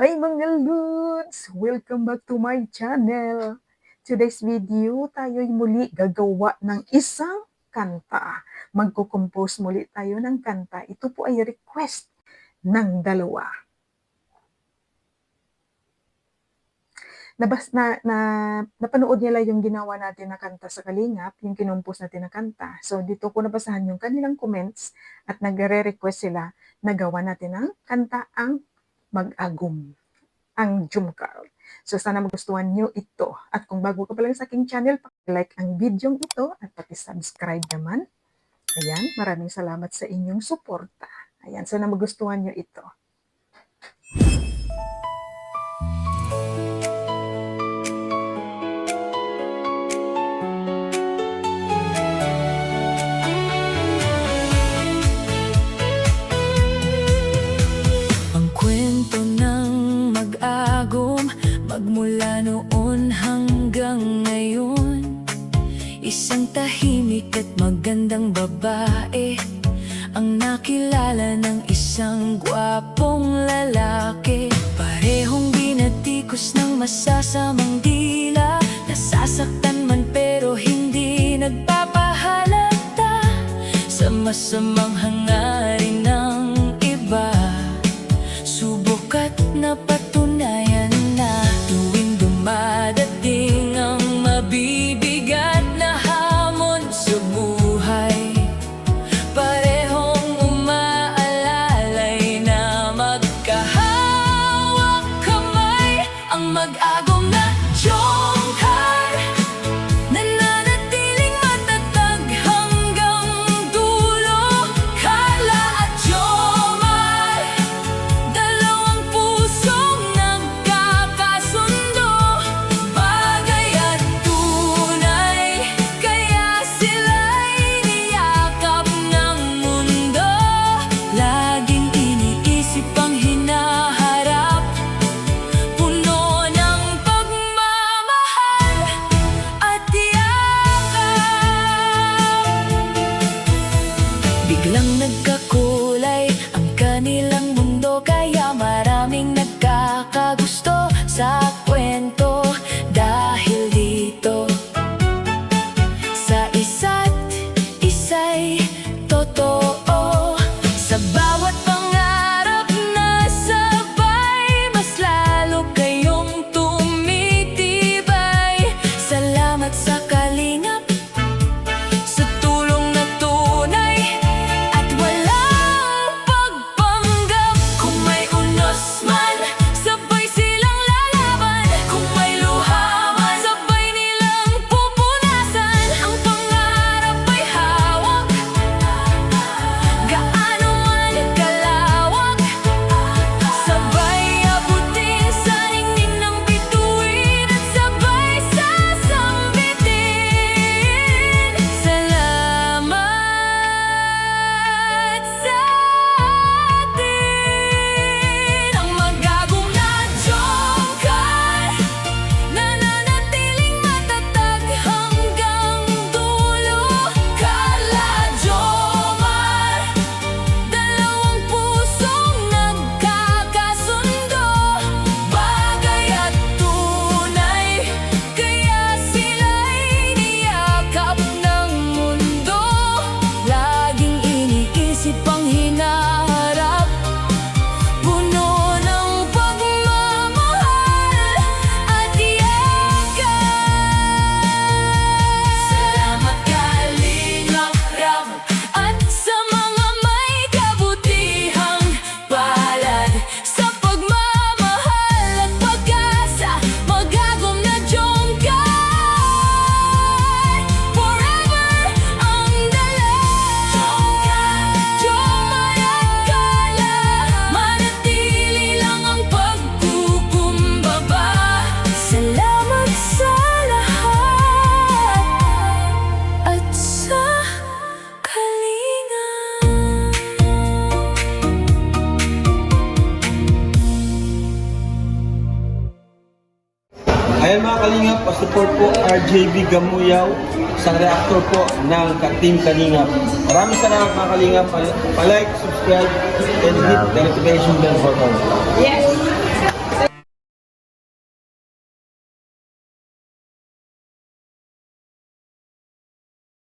Hi mga lods! Welcome back to my channel. Today's video, tayo'y muli gagawa ng isang kanta. Magko-compose muli tayo ng kanta. Ito po ay request ng dalawa. Napanood nila yung ginawa natin na kanta sa Kalingap, yung kinompose natin na kanta. So dito ko nabasahan yung kanilang comments at nagre-request sila na gawa natin ng kanta ang Mag-agum, ang Jumcar. So sana magustuhan nyo ito. At kung bago ka pa lang sa aking channel, like ang video ito at paki-subscribe naman. Ayan, maraming salamat sa inyong suporta. Ayan, sana magustuhan nyo ito. Magmula noon hanggang ngayon, isang tahimik at magandang babae ang nakilala ng isang gwapong lalaki. Parehong binatikos ng masasamang dila, nasasaktan man pero hindi nagpapahalata sa masamang hangarin ng iba. Subok at napatunayan na tuwing dumadating ang mabibigat na hamon sa buhay, parehong umaalalay na magkahawak kamay. Ang mag-agum na Jomcar, nananatiling matatag hanggang dulo. Carla at Jomar, dalawang pusong nagkakasundo, bagay at tunay, kaya sila'y niyakap ng mundo. Laging iniisip ang hinaharap, puno ng pagmamahal at yakap. Biglang nagkakulay ang kanilang mundo, kaya maraming nagkakagusto sa kwento dahil dito sa isa't isa'y totoo. Sa bawat pangarap na sabay, mas lalo kayong tumitibay. Salamat sa Kalingap, sa tulong na tunay at walang pagpanggap. Kung may unos man, sabay silang lalaban. Kung may luha man, sabay nilang pupunasan. Ang pangarap ay hawak, gaano man kalawak, sabay abutin sa ningning ng bituin at sabay sasambitin. Salamat sa atin. Ang mag-agum na Jomcar, nananatiling matatag hanggang dulo. Carla at Jomar, dalawang pusong nagkakasundo, bagay at tunay, kaya sila'y niyakap ng mundo. Laging iniisip ang hinaharap, puno ng pagmamahal at yakap. Salamat Kalingap Rab at sa mga may kabutihang palad, sa pagmamahal at pag-asa. Mag-agum na Jomcar, forever ang dala. Jomar at Carla, manatili lang ang pagkukumbaba. Salamat sa lahat at sa Kalingap. Ayan mga Kalingap, pa-support po RJB Gamuyaw, isang reactor po ng Team Kalingap. Maraming salamat mga Kalingap. Pa-like, subscribe, and hit the notification bell button.